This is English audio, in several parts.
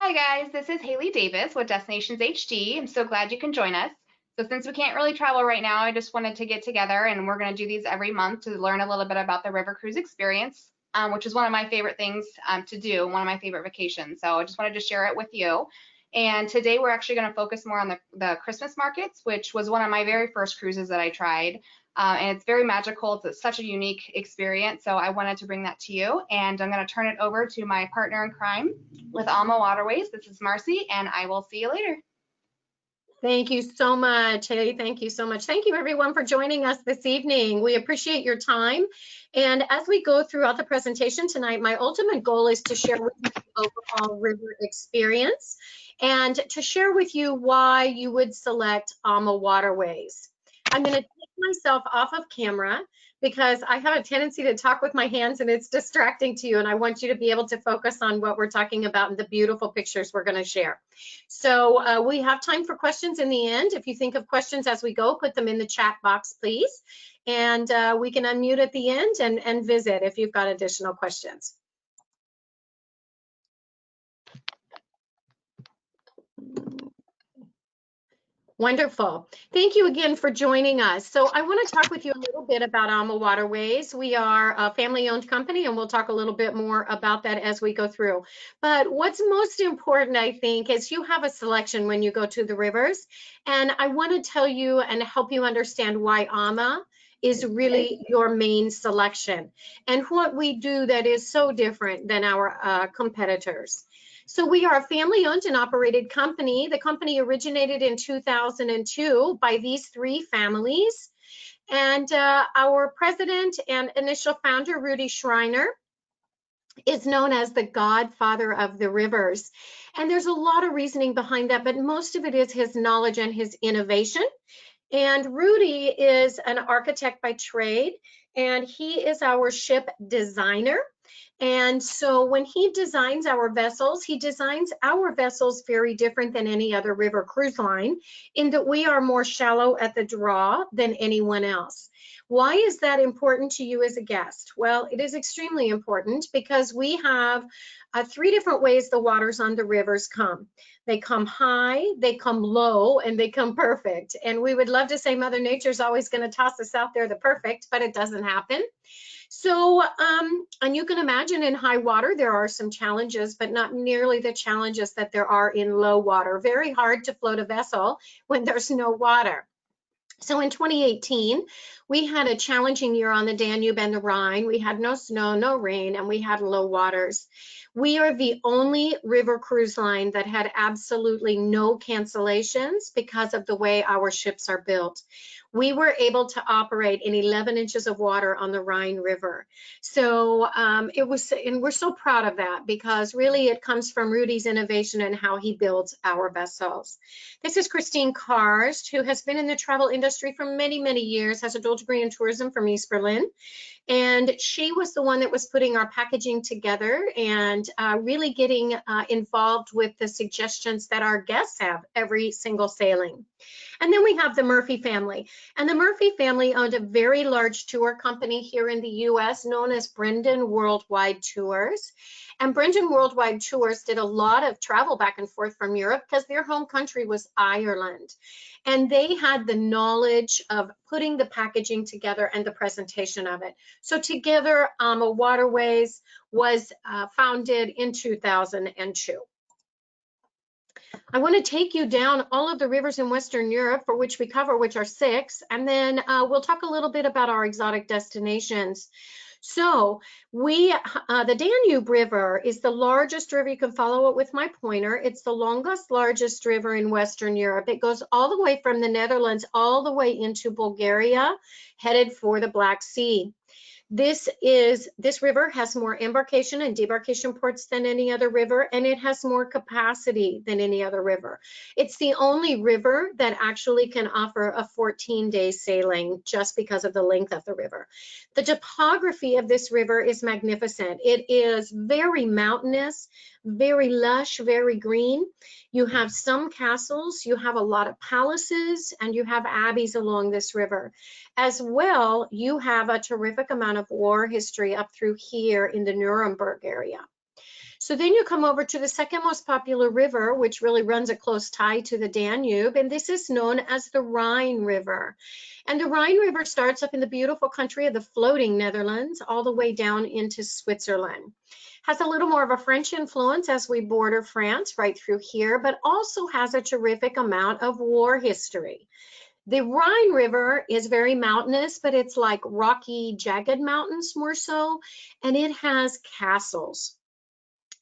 Hi guys, this is Haley Davis with Destinations HD. I'm so glad you can join us. So since we can't really travel right now, I just wanted to get together and we're going to do these every month to learn a little bit about the river cruise experience, which is one of my favorite things to do, one of my favorite vacations. So I just wanted to share it with you. And today we're actually going to focus more on the Christmas markets, which was one of my very first cruises that I tried. And it's very magical. It's such a unique experience. So I wanted to bring that to you. And I'm going to turn it over to my partner in crime with AMA Waterways. This is Marcy, and I will see you later. Thank you so much, Haley. Thank you so much. Thank you, everyone, for joining us this evening. We appreciate your time. And as we go throughout the presentation tonight, my ultimate goal is to share with you the overall river experience and to share with you why you would select AMA Waterways. I'm going to take myself off of camera because I have a tendency to talk with my hands and it's distracting to you. And I want you to be able to focus on what we're talking about and the beautiful pictures we're going to share. So we have time for questions in the end. If you think of questions as we go, put them in the chat box, please. And we can unmute at the end and visit if you've got additional questions. Wonderful. Thank you again for joining us. So I want to talk with you a little bit about AMA Waterways. We are a family-owned company, and we'll talk a little bit more about that as we go through. But what's most important, I think, is you have a selection when you go to the rivers. And I want to tell you and help you understand why AMA is really your main selection and what we do that is so different than our competitors. So we are a family-owned and operated company. The company originated in 2002 by these three families. And our president and initial founder, Rudy Schreiner, is known as the godfather of the rivers. And there's a lot of reasoning behind that, but most of it is his knowledge and his innovation. And Rudy is an architect by trade, and he is our ship designer. And so when he designs our vessels, he designs our vessels very different than any other river cruise line in that we are more shallow at the draw than anyone else. Why is that important to you as a guest? Well, it is extremely important because we have three different ways the waters on the rivers come. They come high, they come low, and they come perfect. And we would love to say Mother Nature's always going to toss us out there the perfect, but it doesn't happen. So, and you can imagine in high water, there are some challenges, but not nearly the challenges that there are in low water. Very hard to float a vessel when there's no water. So in 2018, we had a challenging year on the Danube and the Rhine. We had no snow, no rain, and we had low waters. We are the only river cruise line that had absolutely no cancellations because of the way our ships are built. We were able to operate in 11 inches of water on the Rhine River. So it was, and we're so proud of that because really it comes from Rudy's innovation and how he builds our vessels. This is Christine Karst, who has been in the travel industry for many, many years, has a dual degree in tourism from East Berlin. And she was the one that was putting our packaging together and really getting involved with the suggestions that our guests have every single sailing. And then we have the Murphy family. And the Murphy family owned a very large tour company here in the US known as Brendan Worldwide Tours. And Brendan Worldwide Tours did a lot of travel back and forth from Europe because their home country was Ireland. And they had the knowledge of putting the packaging together and the presentation of it. So together, AMA Waterways was founded in 2002. I want to take you down all of the rivers in Western Europe for which we cover, which are 6, and then we'll talk a little bit about our exotic destinations. So the Danube River is the largest river. You can follow it with my pointer. It's the largest river in Western Europe. It goes all the way from the Netherlands all the way into Bulgaria, headed for the Black Sea. This river has more embarkation and debarkation ports than any other river, and it has more capacity than any other river. It's the only river that actually can offer a 14-day sailing just because of the length of the river. The topography of this river is magnificent. It is very mountainous, very lush, very green. You have some castles, you have a lot of palaces, and you have abbeys along this river. As well, you have a terrific amount of war history up through here in the Nuremberg area. So then you come over to the second most popular river, which really runs a close tie to the Danube, and this is known as the Rhine River. And the Rhine River starts up in the beautiful country of the floating Netherlands all the way down into Switzerland. Has a little more of a French influence as we border France right through here, but also has a terrific amount of war history. The Rhine River is very mountainous, but it's like rocky, jagged mountains more so, and it has castles.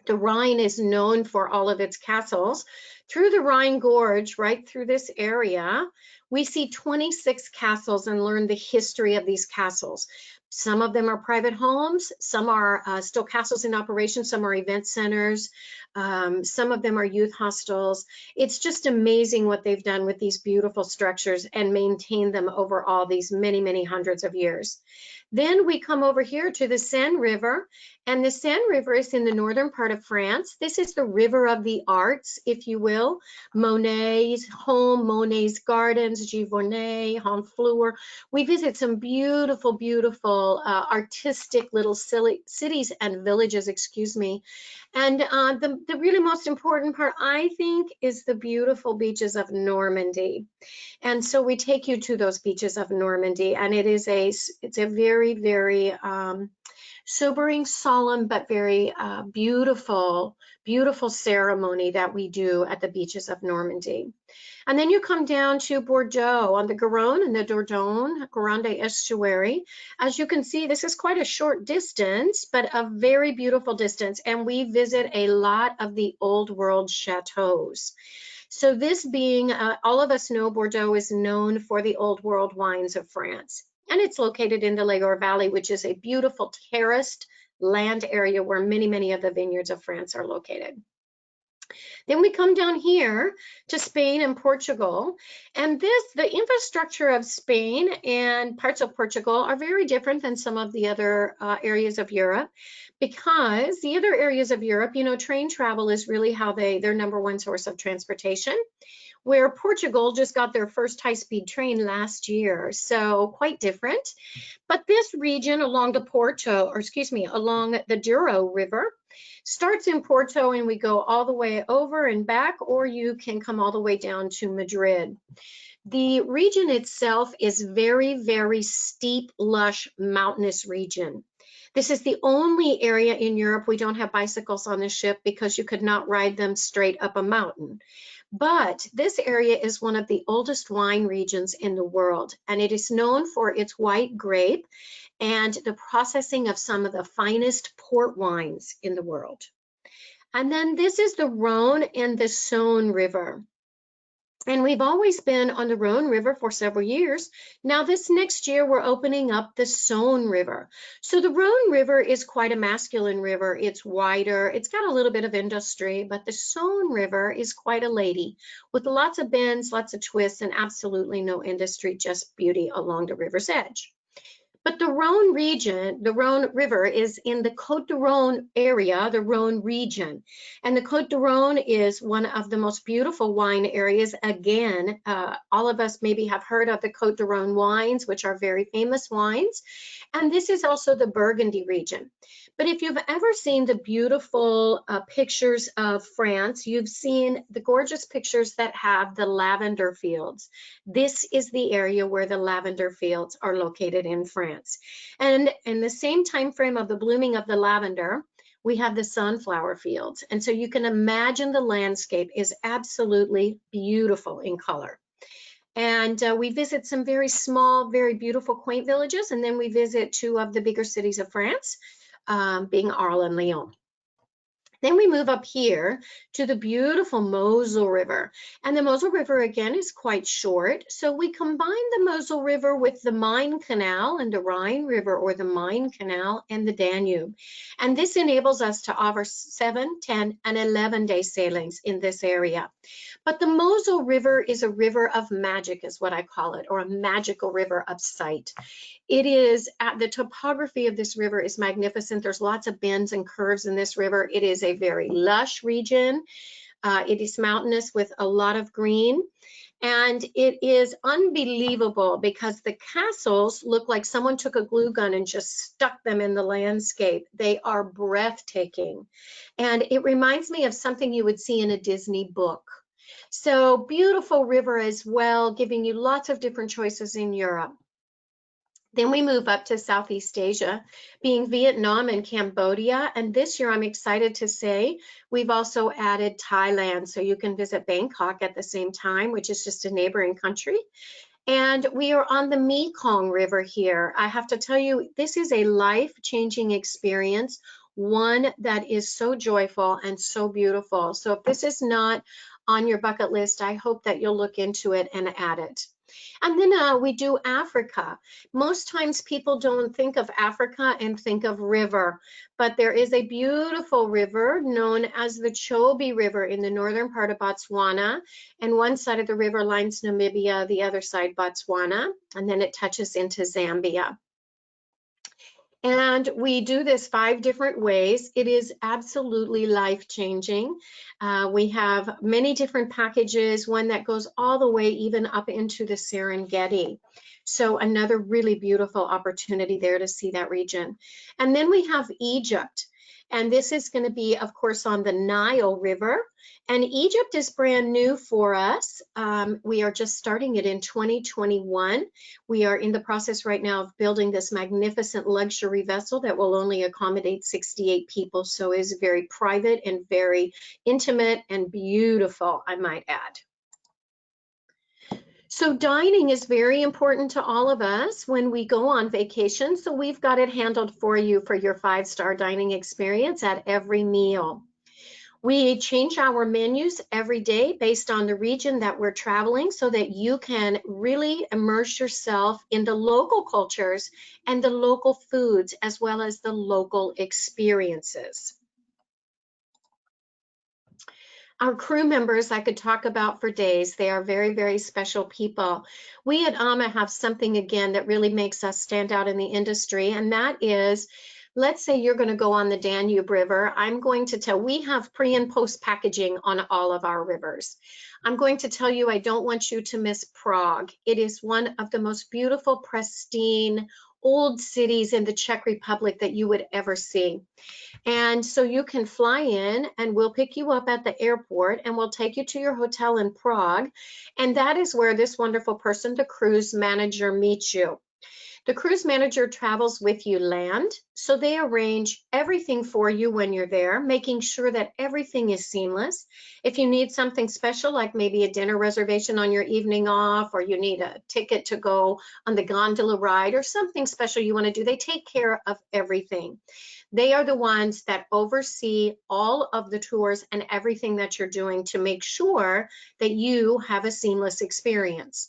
The Rhine is known for all of its castles. Through the Rhine Gorge, right through this area, we see 26 castles and learn the history of these castles. Some of them are private homes, some are still castles in operation, some are event centers, some of them are youth hostels. It's just amazing what they've done with these beautiful structures and maintain them over all these many, many hundreds of years. Then we come over here to the Seine River, and the Seine River is in the northern part of France. This is the river of the arts, if you will. Monet's home, Monet's gardens, Giverny, Honfleur. We visit some beautiful, beautiful artistic little cities and villages, excuse me. And the really most important part, I think, is the beautiful beaches of Normandy. And so we take you to those beaches of Normandy, and it's a very, very sobering, solemn, but very beautiful, beautiful ceremony that we do at the beaches of Normandy. And then you come down to Bordeaux on the Garonne and the Dordogne, Grande Estuary. As you can see, this is quite a short distance, but a very beautiful distance. And we visit a lot of the old world chateaus. So this being, all of us know Bordeaux is known for the old world wines of France. And it's located in the Loire Valley, which is a beautiful terraced land area where many, many of the vineyards of France are located. Then we come down here to Spain and Portugal, and the infrastructure of Spain and parts of Portugal are very different than some of the other areas of Europe, because the other areas of Europe, you know, train travel is really how their number one source of transportation, where Portugal just got their first high-speed train last year, so quite different. But this region along along the Douro River starts in Porto, and we go all the way over and back, or you can come all the way down to Madrid. The region itself is very, very steep, lush, mountainous region. This is the only area in Europe we don't have bicycles on the ship because you could not ride them straight up a mountain. But this area is one of the oldest wine regions in the world, and it is known for its white grape and the processing of some of the finest port wines in the world. And then this is the Rhone and the Saône River. And we've always been on the Rhone River for several years. Now this next year, we're opening up the Saône River. So the Rhone River is quite a masculine river. It's wider, it's got a little bit of industry, but the Saône River is quite a lady with lots of bends, lots of twists, and absolutely no industry, just beauty along the river's edge. But the Rhone region, the Rhone River is in the Côte du Rhône area, the Rhone region. And the Côte du Rhône is one of the most beautiful wine areas. Again, all of us maybe have heard of the Côte du Rhône wines, which are very famous wines. And this is also the Burgundy region. But if you've ever seen the beautiful pictures of France, you've seen the gorgeous pictures that have the lavender fields. This is the area where the lavender fields are located in France. And in the same time frame of the blooming of the lavender, we have the sunflower fields. And so you can imagine the landscape is absolutely beautiful in color. And we visit some very small, very beautiful, quaint villages. And then we visit two of the bigger cities of France, being Arles and Lyon. Then we move up here to the beautiful Mosel River. And the Mosel River, again, is quite short. So we combine the Mosel River with the Main Canal and the Rhine River, or the Main Canal and the Danube. And this enables us to offer 7, 10, and 11-day sailings in this area. But the Mosel River is a river of magic, is what I call it, or a magical river of sight. It is, the topography of this river is magnificent. There's lots of bends and curves in this river. It is a very lush region. It is mountainous with a lot of green. And it is unbelievable because the castles look like someone took a glue gun and just stuck them in the landscape. They are breathtaking. And it reminds me of something you would see in a Disney book. So beautiful river as well, giving you lots of different choices in Europe. Then we move up to Southeast Asia, being Vietnam and Cambodia. And this year, I'm excited to say, we've also added Thailand. So you can visit Bangkok at the same time, which is just a neighboring country. And we are on the Mekong River here. I have to tell you, this is a life-changing experience, one that is so joyful and so beautiful. So if this is not on your bucket list, I hope that you'll look into it and add it. And then we do Africa. Most times people don't think of Africa and think of river, but there is a beautiful river known as the Chobe River in the northern part of Botswana. And one side of the river lines Namibia, the other side Botswana, and then it touches into Zambia. And we do this 5 different ways. It is absolutely life-changing. We have many different packages, one that goes all the way even up into the Serengeti. So another really beautiful opportunity there to see that region. And then we have Egypt. And this is going to be, of course, on the Nile River. And Egypt is brand new for us. We are just starting it in 2021. We are in the process right now of building this magnificent luxury vessel that will only accommodate 68 people. So it is very private and very intimate and beautiful, I might add. So dining is very important to all of us when we go on vacation. So we've got it handled for you for your 5-star dining experience at every meal. We change our menus every day based on the region that we're traveling so that you can really immerse yourself in the local cultures and the local foods as well as the local experiences. Our crew members I could talk about for days. They are very, very special people. We at AMA have something again that really makes us stand out in the industry, and that is, let's say you're going to go on the Danube River. I'm going to tell, we have pre and post packaging on all of our rivers. I'm going to tell you, I don't want you to miss Prague. It is one of the most beautiful, pristine, old cities in the Czech Republic that you would ever see. And so you can fly in and we'll pick you up at the airport and we'll take you to your hotel in Prague. And that is where this wonderful person, the cruise manager, meets you. The cruise manager travels with you land, so they arrange everything for you when you're there, making sure that everything is seamless. If you need something special, like maybe a dinner reservation on your evening off, or you need a ticket to go on the gondola ride, or something special you want to do, they take care of everything. They are the ones that oversee all of the tours and everything that you're doing to make sure that you have a seamless experience.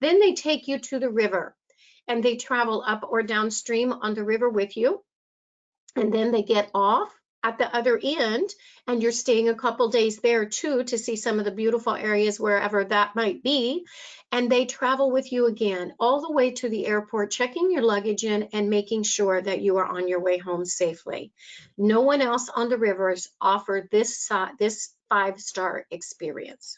Then they take you to the river. And they travel up or downstream on the river with you. And then they get off at the other end, and you're staying a couple days there too to see some of the beautiful areas wherever that might be. And they travel with you again all the way to the airport, checking your luggage in and making sure that you are on your way home safely. No one else on the rivers offered this 5-star experience.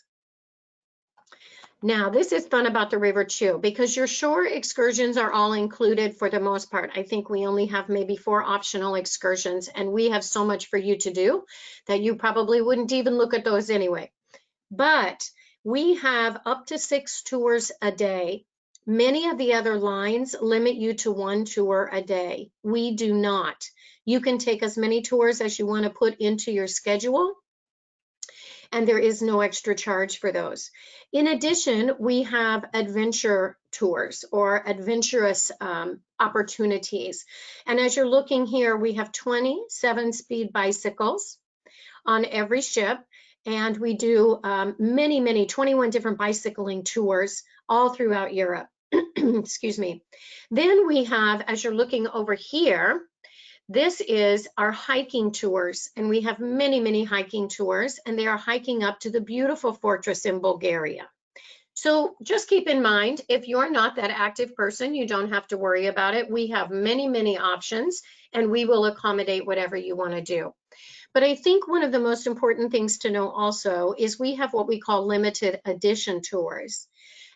Now, this is fun about the river too, because your shore excursions are all included for the most part. I think we only have maybe 4 optional excursions, and we have so much for you to do that you probably wouldn't even look at those anyway. But we have up to 6 tours a day. Many of the other lines limit you to 1 tour a day. We do not. You can take as many tours as you want to put into your schedule, and there is no extra charge for those. In addition, we have adventure tours or adventurous opportunities. And as you're looking here, we have 20 7-speed bicycles on every ship. And we do many, 21 different bicycling tours all throughout Europe. Excuse me. Then we have, as you're looking over here, this is our hiking tours, and we have many hiking tours, and they are hiking up to the beautiful fortress in Bulgaria. So just keep in mind, if you're not that active person, you don't have to worry about it. We have many options, and we will accommodate whatever you want to do. But I think one of the most important things to know also is we have what we call limited edition tours.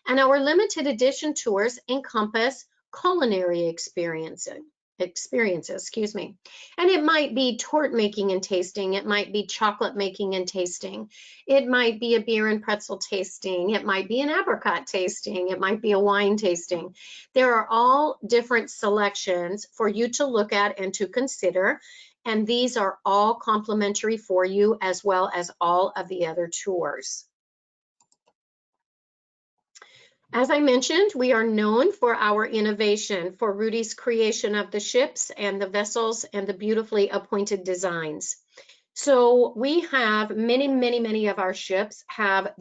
And our limited edition tours encompass culinary experiences, excuse me. And it might be tort making and tasting, it might be chocolate making and tasting, it might be a beer and pretzel tasting, it might be an apricot tasting, it might be a wine tasting. There are all different selections for you to look at and to consider, and these are all complimentary for you as well as all of the other tours. As I mentioned, we are known for our innovation, for Rudy's creation of the ships and the vessels and the beautifully appointed designs. So we have many of our ships have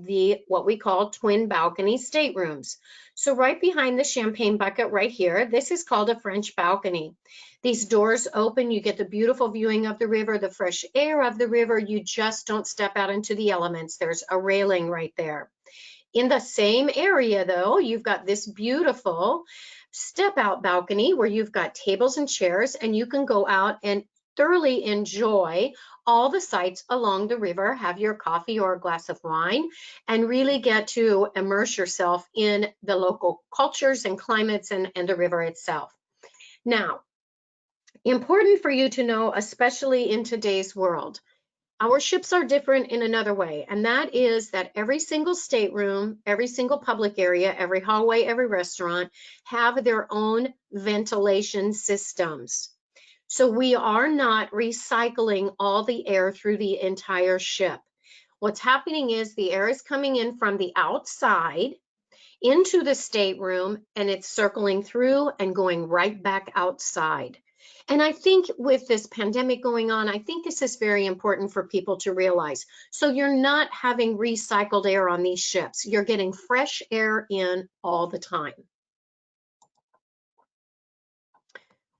what we call twin balcony staterooms. So right behind the champagne bucket right here, this is called a French balcony. These doors open, you get the beautiful viewing of the river, the fresh air of the river. You just don't step out into the elements. There's a railing right there. In the same area though, you've got this beautiful step out balcony where you've got tables and chairs, and you can go out and thoroughly enjoy all the sights along the river, have your coffee or a glass of wine, and really get to immerse yourself in the local cultures and climates and the river itself. Now, important for you to know, especially in today's world, our ships are different in another way, and that is that every single stateroom, every single public area, every hallway, every restaurant have their own ventilation systems. So we are not recycling all the air through the entire ship. What's happening is the air is coming in from the outside into the stateroom, and it's circling through and going right back outside. And I think with this pandemic going on, I think this is very important for people to realize. So you're not having recycled air on these ships. You're getting fresh air in all the time.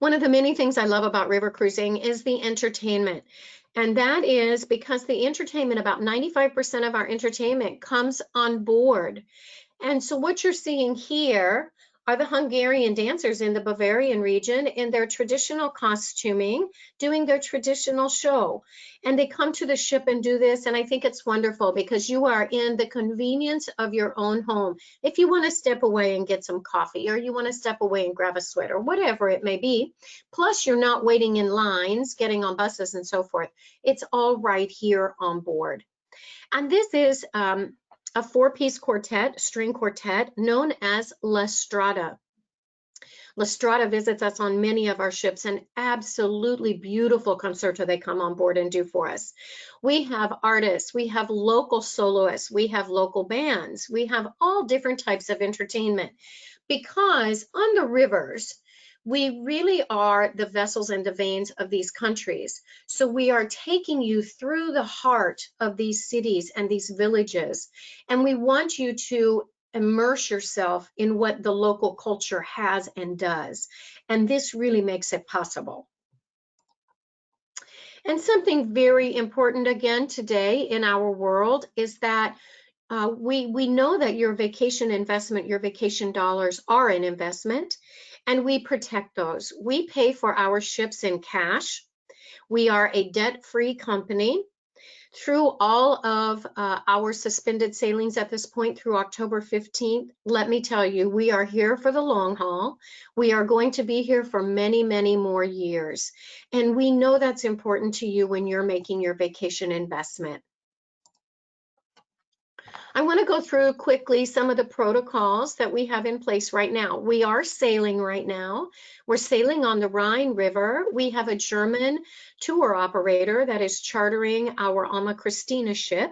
One of the many things I love about river cruising is the entertainment. And that is because the entertainment, about 95% of our entertainment comes on board. And so what you're seeing here are the Hungarian dancers in the Bavarian region in their traditional costuming, doing their traditional show. And they come to the ship and do this, and I think it's wonderful because you are in the convenience of your own home. If you want to step away and get some coffee, or you want to step away and grab a sweater, whatever it may be, plus you're not waiting in lines, getting on buses and so forth. It's all right here on board. And this is a four-piece quartet, string quartet, known as La Strada. La Strada visits us on many of our ships, an absolutely beautiful concerto they come on board and do for us. We have artists, we have local soloists, we have local bands, we have all different types of entertainment, because on the rivers, we really are the vessels and the veins of these countries. So we are taking you through the heart of these cities and these villages, and we want you to immerse yourself in what the local culture has and does. And this really makes it possible. And something very important again today in our world is that we know that your vacation investment, your vacation dollars are an investment, and we protect those. We pay for our ships in cash. We are a debt-free company. Through all of our suspended sailings at this point through October 15th, let me tell you, we are here for the long haul. We are going to be here for many, many more years. And we know that's important to you when you're making your vacation investment. I want to go through quickly some of the protocols that we have in place right now. We are sailing right now. We're sailing on the Rhine River. We have a German tour operator that is chartering our AMA Christina ship,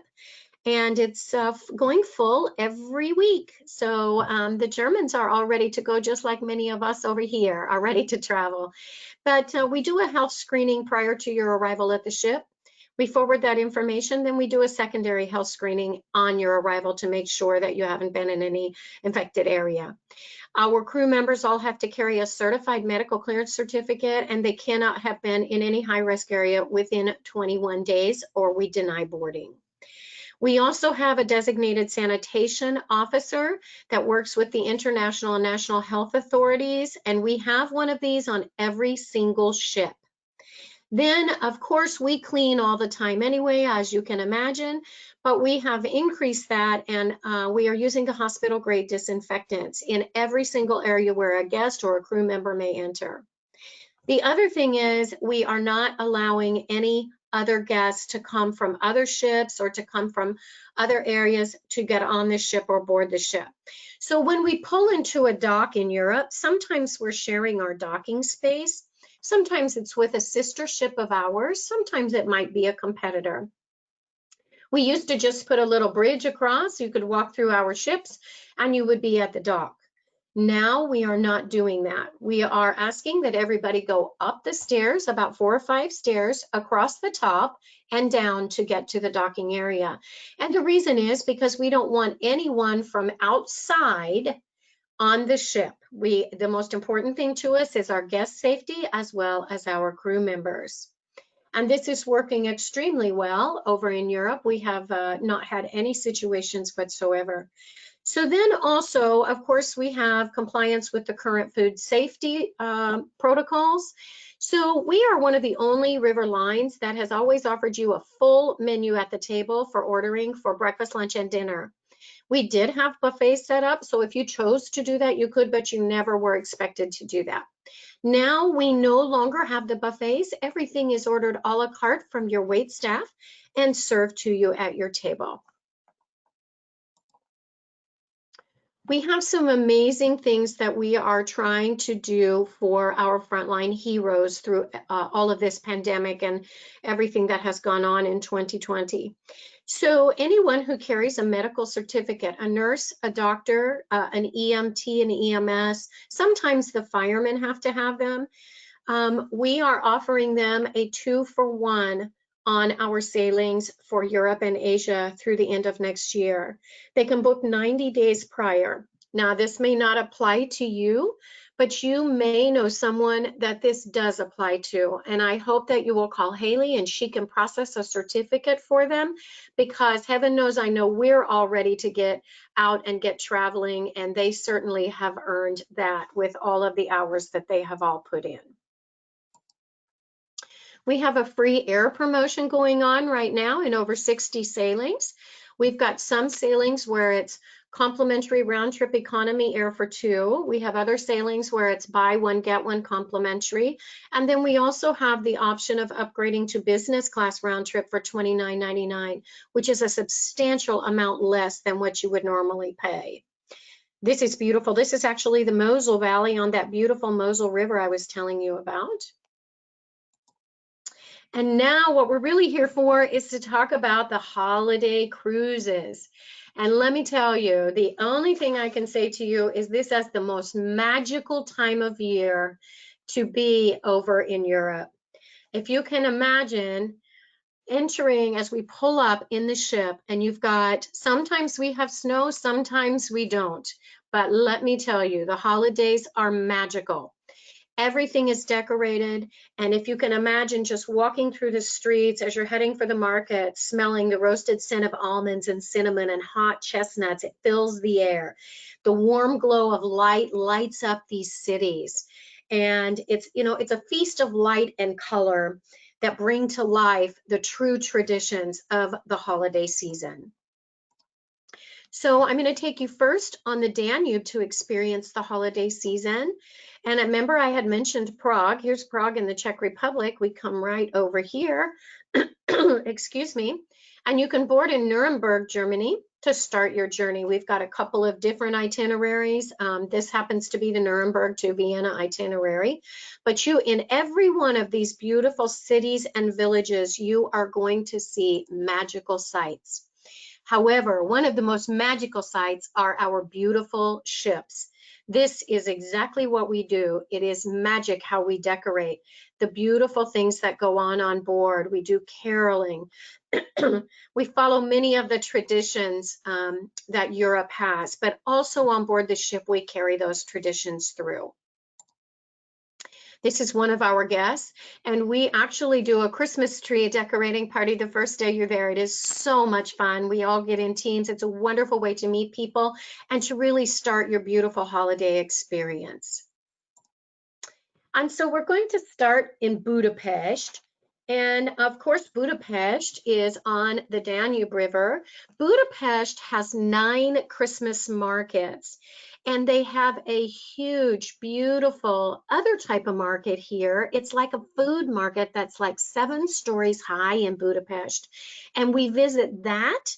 and it's going full every week. So the Germans are all ready to go, just like many of us over here are ready to travel. But we do a health screening prior to your arrival at the ship. We forward that information, then we do a secondary health screening on your arrival to make sure that you haven't been in any infected area. Our crew members all have to carry a certified medical clearance certificate, and they cannot have been in any high-risk area within 21 days, or we deny boarding. We also have a designated sanitation officer that works with the international and national health authorities, and we have one of these on every single ship. Then, of course, we clean all the time anyway, as you can imagine, but we have increased that, and we are using the hospital grade disinfectants in every single area where a guest or a crew member may enter. The other thing is we are not allowing any other guests to come from other ships or to come from other areas to get on the ship or board the ship. So when we pull into a dock in Europe, sometimes we're sharing our docking space. Sometimes it's with a sister ship of ours. Sometimes it might be a competitor. We used to just put a little bridge across. You could walk through our ships and you would be at the dock. Now we are not doing that. We are asking that everybody go up the stairs, about 4 or 5 stairs, across the top and down to get to the docking area. And the reason is because we don't want anyone from outside on the ship. The most important thing to us is our guest safety as well as our crew members. And this is working extremely well over in Europe. We have not had any situations whatsoever. So then also, of course, we have compliance with the current food safety protocols. So we are one of the only river lines that has always offered you a full menu at the table for ordering for breakfast, lunch, and dinner. We did have buffets set up, so if you chose to do that, you could, but you never were expected to do that. Now we no longer have the buffets. Everything is ordered a la carte from your wait staff and served to you at your table. We have some amazing things that we are trying to do for our frontline heroes through all of this pandemic and everything that has gone on in 2020. So anyone who carries a medical certificate, a nurse, a doctor, an EMT, an EMS, sometimes the firemen have to have them. We are offering them a 2-for-1 on our sailings for Europe and Asia through the end of next year. They can book 90 days prior. Now, this may not apply to you, but you may know someone that this does apply to. And I hope that you will call Haley and she can process a certificate for them, because heaven knows I know we're all ready to get out and get traveling, and they certainly have earned that with all of the hours that they have all put in. We have a free air promotion going on right now in over 60 sailings. We've got some sailings where it's complimentary round trip economy air for 2. We have other sailings where it's buy one, get one complimentary. And then we also have the option of upgrading to business class round trip for $29.99, which is a substantial amount less than what you would normally pay. This is beautiful. This is actually the Mosel Valley on that beautiful Mosel River I was telling you about. And now what we're really here for is to talk about the holiday cruises. And let me tell you, the only thing I can say to you is this is the most magical time of year to be over in Europe. If you can imagine entering as we pull up in the ship, and you've got, sometimes we have snow, sometimes we don't. But let me tell you, the holidays are magical. Everything is decorated, and if you can imagine just walking through the streets as you're heading for the market, smelling the roasted scent of almonds and cinnamon and hot chestnuts, it fills the air. The warm glow of light lights up these cities, and it's, you know, it's a feast of light and color that bring to life the true traditions of the holiday season. So I'm going to take you first on the Danube to experience the holiday season. And remember, I had mentioned Prague. Here's Prague in the Czech Republic. We come right over here, excuse me, and you can board in Nuremberg, Germany to start your journey. We've got a couple of different itineraries. This happens to be the Nuremberg to Vienna itinerary. But you, in every one of these beautiful cities and villages, you are going to see magical sights. However, one of the most magical sights are our beautiful ships. This is exactly what we do. It is magic how we decorate, the beautiful things that go on board. We do caroling. We follow many of the traditions that Europe has, but also on board the ship, we carry those traditions through. This is one of our guests, and we actually do a Christmas tree decorating party the first day you're there. It is so much fun. We all get in teams. It's a wonderful way to meet people and to really start your beautiful holiday experience. And so we're going to start in Budapest. And of course, Budapest is on the Danube River. Budapest has 9 Christmas markets, and they have a huge, beautiful other type of market here. It's like a food market that's like 7 stories high in Budapest. And we visit that.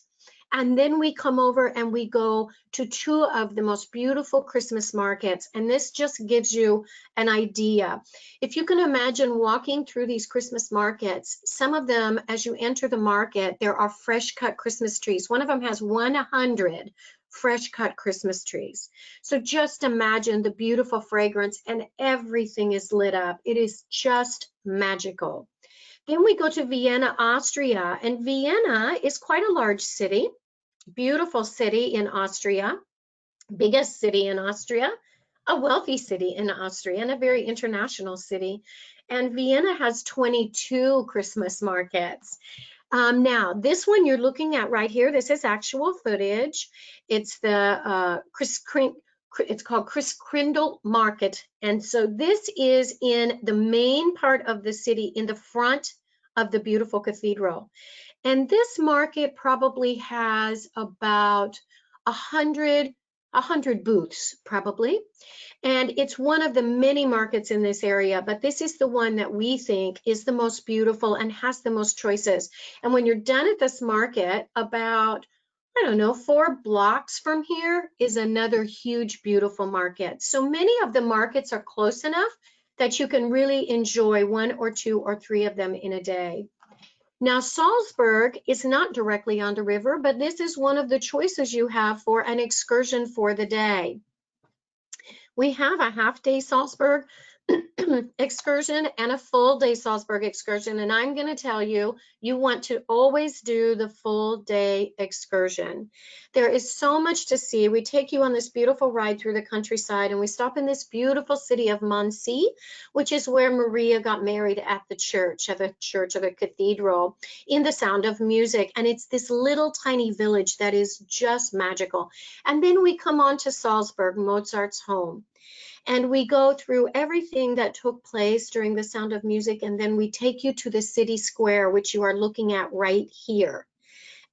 And then we come over and we go to 2 of the most beautiful Christmas markets. And this just gives you an idea. If you can imagine walking through these Christmas markets, some of them, as you enter the market, there are fresh cut Christmas trees. One of them has 100 fresh cut Christmas trees. So just imagine the beautiful fragrance, and everything is lit up. It is just magical. Then we go to Vienna, Austria, and Vienna is quite a large city, beautiful city in Austria, biggest city in Austria, a wealthy city in Austria, and a very international city. And Vienna has 22 Christmas markets. Now, this one you're looking at right here, this is actual footage. It's the it's called Christkindl Market. And so this is in the main part of the city, in the front of the beautiful cathedral. And this market probably has about 100 booths, probably. And it's one of the many markets in this area, but this is the one that we think is the most beautiful and has the most choices. And when you're done at this market, about, I don't know, 4 blocks from here is another huge, beautiful market. So many of the markets are close enough that you can really enjoy 1 or 2 or 3 of them in a day. Now, Salzburg is not directly on the river, but this is one of the choices you have for an excursion for the day. We have a half-day Salzburg excursion and a full-day Salzburg excursion, and I'm going to tell you, you want to always do the full-day excursion. There is so much to see. We take you on this beautiful ride through the countryside, and we stop in this beautiful city of Muncie, which is where Maria got married at the church of the cathedral, in the Sound of Music. And it's this little tiny village that is just magical. And then we come on to Salzburg, Mozart's home. And we go through everything that took place during the Sound of Music, and then we take you to the city square, which you are looking at right here.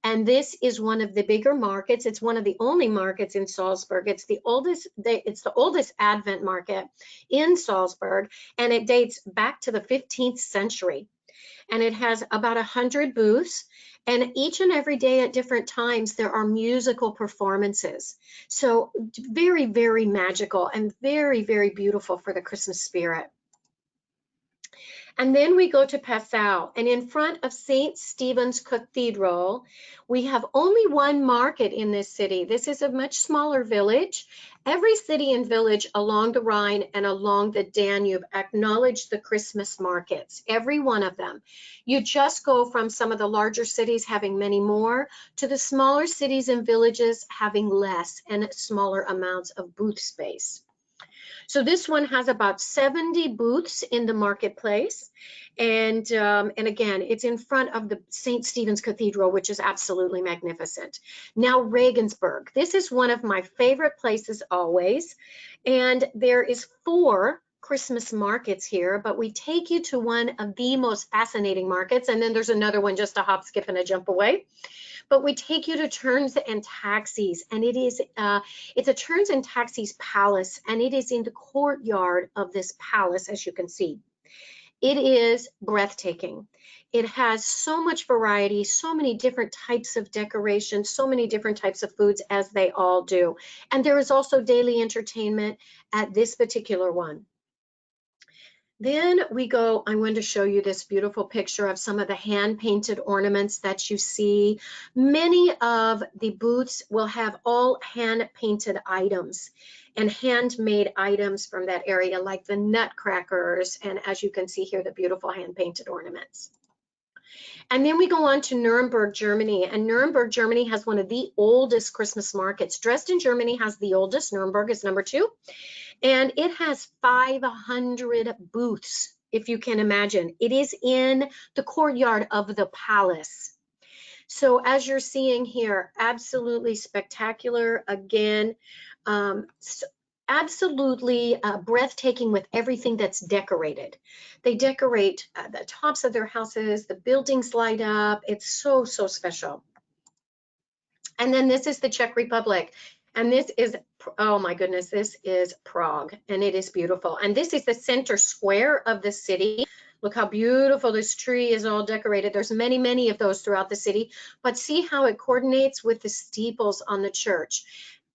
And this is one of the bigger markets. It's one of the only markets in Salzburg. It's the oldest Advent market in Salzburg, and it dates back to the 15th century. And it has about 100 booths, and each and every day at different times there are musical performances. So very, very magical and very, very beautiful for the Christmas spirit. And then we go to Passau, and in front of St. Stephen's Cathedral, we have only 1 market in this city. This is a much smaller village. Every city and village along the Rhine and along the Danube acknowledge the Christmas markets, every one of them. You just go from some of the larger cities having many more to the smaller cities and villages having less and smaller amounts of booth space. So this one has about 70 booths in the marketplace. And again, it's in front of the St. Stephen's Cathedral, which is absolutely magnificent. Now, Regensburg. This is one of my favorite places always. And there is 4 Christmas markets here, but we take you to one of the most fascinating markets. And then there's another one just a hop, skip, and a jump away. But we take you to Turns and Taxis, and it's a Turns and Taxis palace, and it is in the courtyard of this palace, as you can see. It is breathtaking. It has so much variety, so many different types of decorations, so many different types of foods, as they all do. And there is also daily entertainment at this particular one. Then we go, I'm going to show you this beautiful picture of some of the hand-painted ornaments that you see. Many of the booths will have all hand-painted items and handmade items from that area, like the nutcrackers, and as you can see here, the beautiful hand-painted ornaments. And then we go on to Nuremberg, Germany, and Nuremberg, Germany has one of the oldest Christmas markets. Dresden, Germany has the oldest. Nuremberg is number 2. And it has 500 booths, if you can imagine. It is in the courtyard of the palace. So as you're seeing here, absolutely spectacular. Again, absolutely breathtaking with everything that's decorated. They decorate the tops of their houses, the buildings light up. It's so, so special. And then this is the Czech Republic. And this is, oh my goodness, this is Prague, and it is beautiful. And this is the center square of the city. Look how beautiful this tree is all decorated. There's many, many of those throughout the city, but see how it coordinates with the steeples on the church.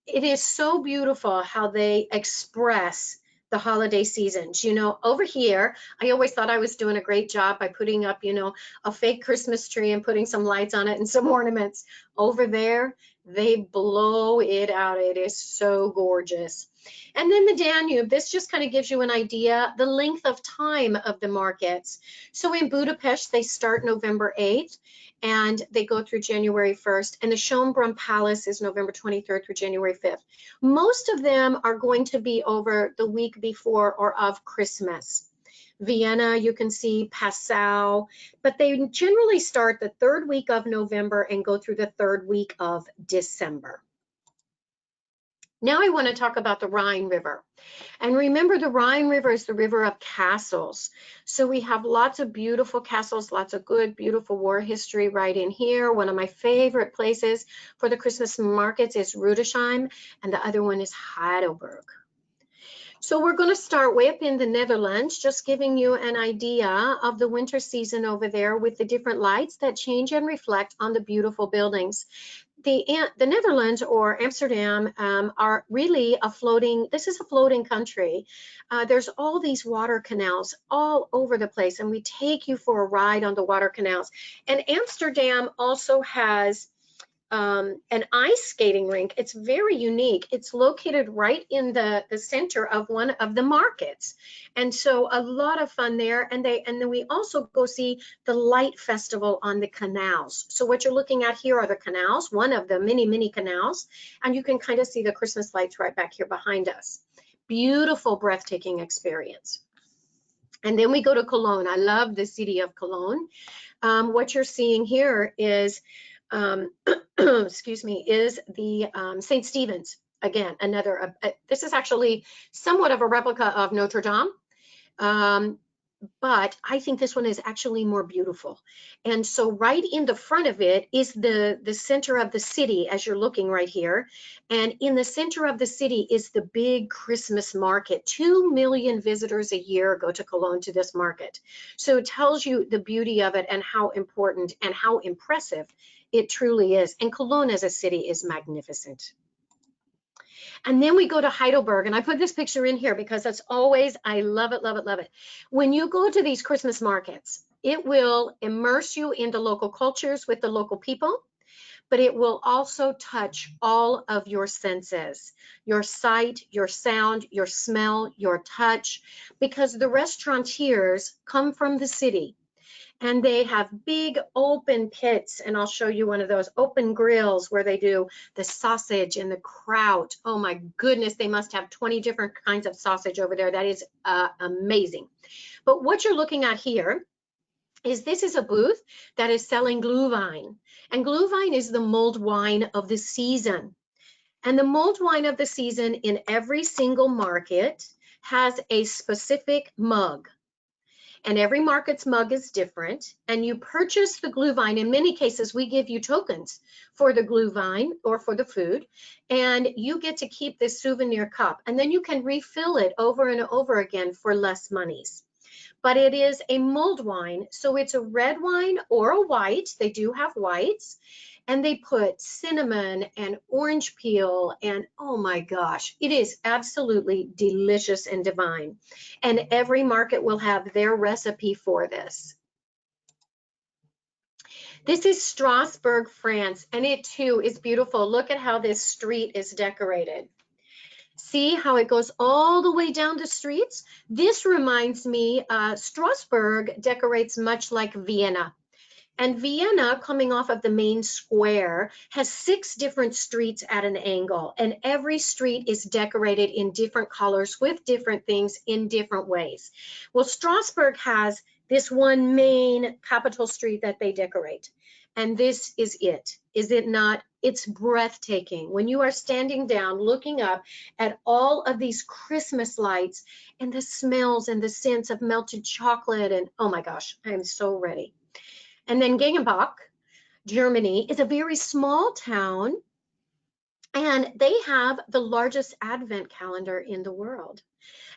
It is so beautiful how they express the holiday seasons. You know, over here, I always thought I was doing a great job by putting up, you know, a fake Christmas tree and putting some lights on it and some ornaments. Over there, they blow it out. It is so gorgeous. And then the Danube, this just kind of gives you an idea, the length of time of the markets. So in Budapest, they start November 8th and they go through January 1st. And the Schönbrunn Palace is November 23rd through January 5th. Most of them are going to be over the week before or of Christmas. Vienna, you can see Passau, but they generally start the third week of November and go through the third week of December. Now I want to talk about the Rhine River. And remember, the Rhine River is the river of castles. So we have lots of beautiful castles, lots of good, beautiful war history right in here. One of my favorite places for the Christmas markets is Rudesheim, and the other one is Heidelberg. So we're going to start way up in the Netherlands, just giving you an idea of the winter season over there with the different lights that change and reflect on the beautiful buildings. The Netherlands or Amsterdam are really a floating, this is a floating country. There's all these water canals all over the place, and we take you for a ride on the water canals. And Amsterdam also has an ice skating rink. It's very unique. It's located right in the center of one of the markets. And so a lot of fun there. And then we also go see the light festival on the canals. So what you're looking at here are the canals, one of the many canals. And you can kind of see the Christmas lights right back here behind us. Beautiful, breathtaking experience. And then we go to Cologne. I love the city of Cologne. What you're seeing here is excuse me, is the St. Stephen's. Again, another, this is actually somewhat of a replica of Notre Dame, but I think this one is actually more beautiful. And so right in the front of it is the center of the city, as you're looking right here. And in the center of the city is the big Christmas market. 2 million visitors a year go to Cologne to this market. So it tells you the beauty of it and how important and how impressive it truly is. And Cologne as a city is magnificent. And then we go to Heidelberg, and I put this picture in here because that's always, I love it, love it, love it. When you go to these Christmas markets, it will immerse you into local cultures with the local people, but it will also touch all of your senses, your sight, your sound, your smell, your touch, because the restaurateurs come from the city. And they have big open pits, and I'll show you one of those open grills where they do the sausage and the kraut. Oh my goodness, they must have 20 different kinds of sausage over there. That is amazing. But what you're looking at here is this is a booth that is selling Glühwein. And Glühwein is the mulled wine of the season. And the mulled wine of the season in every single market has a specific mug. And every market's mug is different, and you purchase the Glühwein. In many cases, we give you tokens for the Glühwein or for the food, and you get to keep this souvenir cup, and then you can refill it over and over again for less monies. But it is a mulled wine, so it's a red wine or a white. They do have whites, and they put cinnamon and orange peel, and oh my gosh, it is absolutely delicious and divine. And every market will have their recipe for this. This is Strasbourg, France, and it too is beautiful. Look at how this street is decorated. See how it goes all the way down the streets? This reminds me, Strasbourg decorates much like Vienna. And Vienna, coming off of the main square, has 6 different streets at an angle, and every street is decorated in different colors with different things in different ways. Well, Strasbourg has this one main capital street that they decorate. And this is it. Is it not? It's breathtaking when you are standing down looking up at all of these Christmas lights and the smells and the scents of melted chocolate. And oh my gosh, I am so ready. And then Gengenbach, Germany, is a very small town, and they have the largest Advent calendar in the world.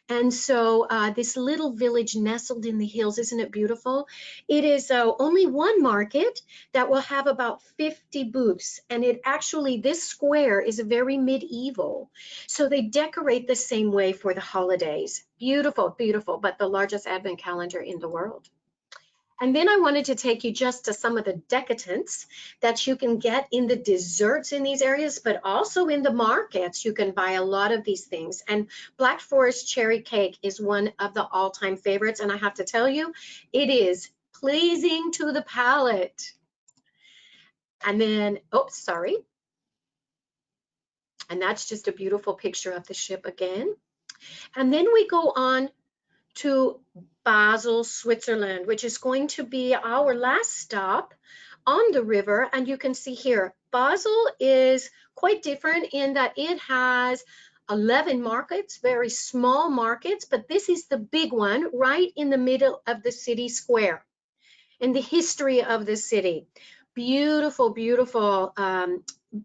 And so this little village nestled in the hills, isn't it beautiful? It is only one market that will have about 50 booths. And it actually, this square is very medieval. So they decorate the same way for the holidays. Beautiful, beautiful, but the largest Advent calendar in the world. And then I wanted to take you just to some of the decadents that you can get in the desserts in these areas, but also in the markets. You can buy a lot of these things. And Black Forest cherry cake is one of the all-time favorites. And I have to tell you, it is pleasing to the palate. And then, oh, sorry. And that's just a beautiful picture of the ship again. And then we go on to Basel, Switzerland, which is going to be our last stop on the river. And you can see here, Basel is quite different in that it has 11 markets, very small markets, but this is the big one right in the middle of the city square, in the history of the city. Beautiful, beautiful.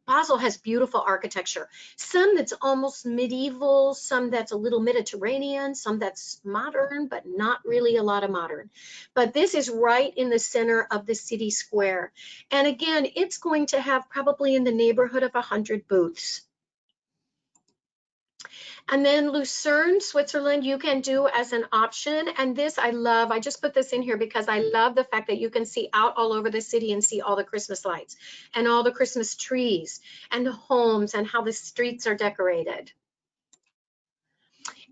Basel has beautiful architecture, some that's almost medieval, some that's a little Mediterranean, some that's modern, but not really a lot of modern. But this is right in the center of the city square. And again, it's going to have probably in the neighborhood of 100 booths. And then Lucerne, Switzerland, you can do as an option. And this I love. I just put this in here because I love the fact that you can see out all over the city and see all the Christmas lights and all the Christmas trees and the homes and how the streets are decorated.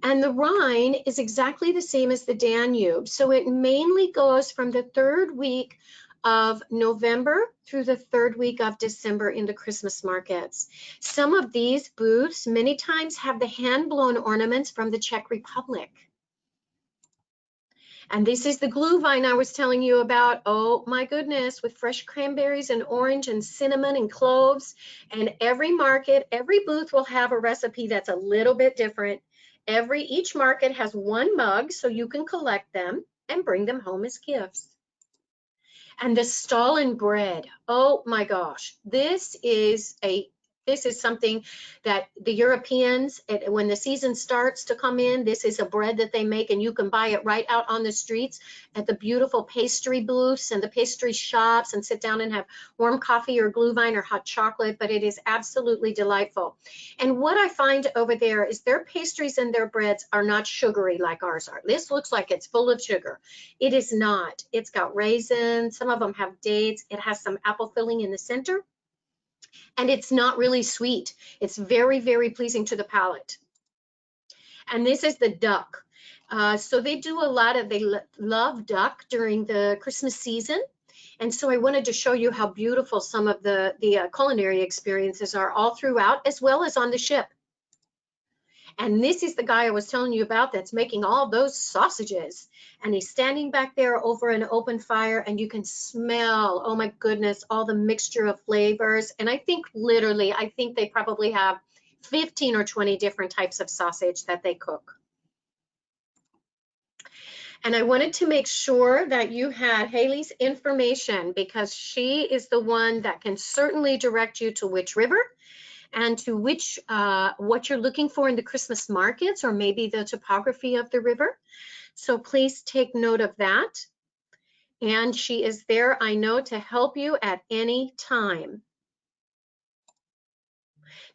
And the Rhine is exactly the same as the Danube. So it mainly goes from the third week of November through the third week of December in the Christmas markets. Some of these booths many times have the hand-blown ornaments from the Czech Republic. And this is the glühwein I was telling you about. Oh my goodness, with fresh cranberries and orange and cinnamon and cloves. And every market, every booth will have a recipe that's a little bit different. Each market has one mug, so you can collect them and bring them home as gifts. And the Stalin bread, oh my gosh, this is something that the Europeans, when the season starts to come in, this is a bread that they make, and you can buy it right out on the streets at the beautiful pastry booths and the pastry shops, and sit down and have warm coffee or glühwein or hot chocolate, but it is absolutely delightful. And what I find over there is their pastries and their breads are not sugary like ours are. This looks like it's full of sugar. It is not. It's got raisins, some of them have dates, it has some apple filling in the center. And it's not really sweet. It's very, very pleasing to the palate. And this is the duck. So they do a lot of, they love duck during the Christmas season. And so I wanted to show you how beautiful some of the culinary experiences are all throughout, as well as on the ship. And this is the guy I was telling you about that's making all those sausages. And he's standing back there over an open fire, and you can smell, oh my goodness, all the mixture of flavors. And I think literally, I think they probably have 15 or 20 different types of sausage that they cook. And I wanted to make sure that you had Haley's information, because she is the one that can certainly direct you to which river and to which, what you're looking for in the Christmas markets, or maybe the topography of the river. So please take note of that. And she is there, I know, to help you at any time.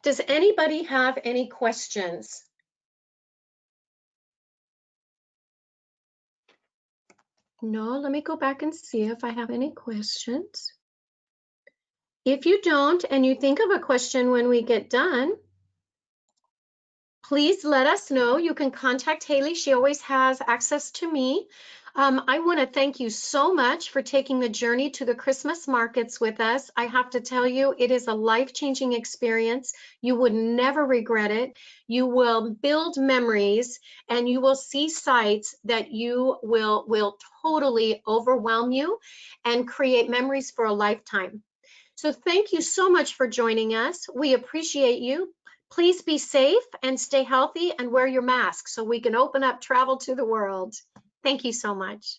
Does anybody have any questions? No, let me go back and see if I have any questions. If you don't, and you think of a question when we get done, please let us know. You can contact Haley. She always has access to me. I want to thank you so much for taking the journey to the Christmas markets with us. I have to tell you, it is a life-changing experience. You would never regret it. You will build memories and you will see sights that you will totally overwhelm you and create memories for a lifetime. So thank you so much for joining us. We appreciate you. Please be safe and stay healthy and wear your mask so we can open up travel to the world. Thank you so much.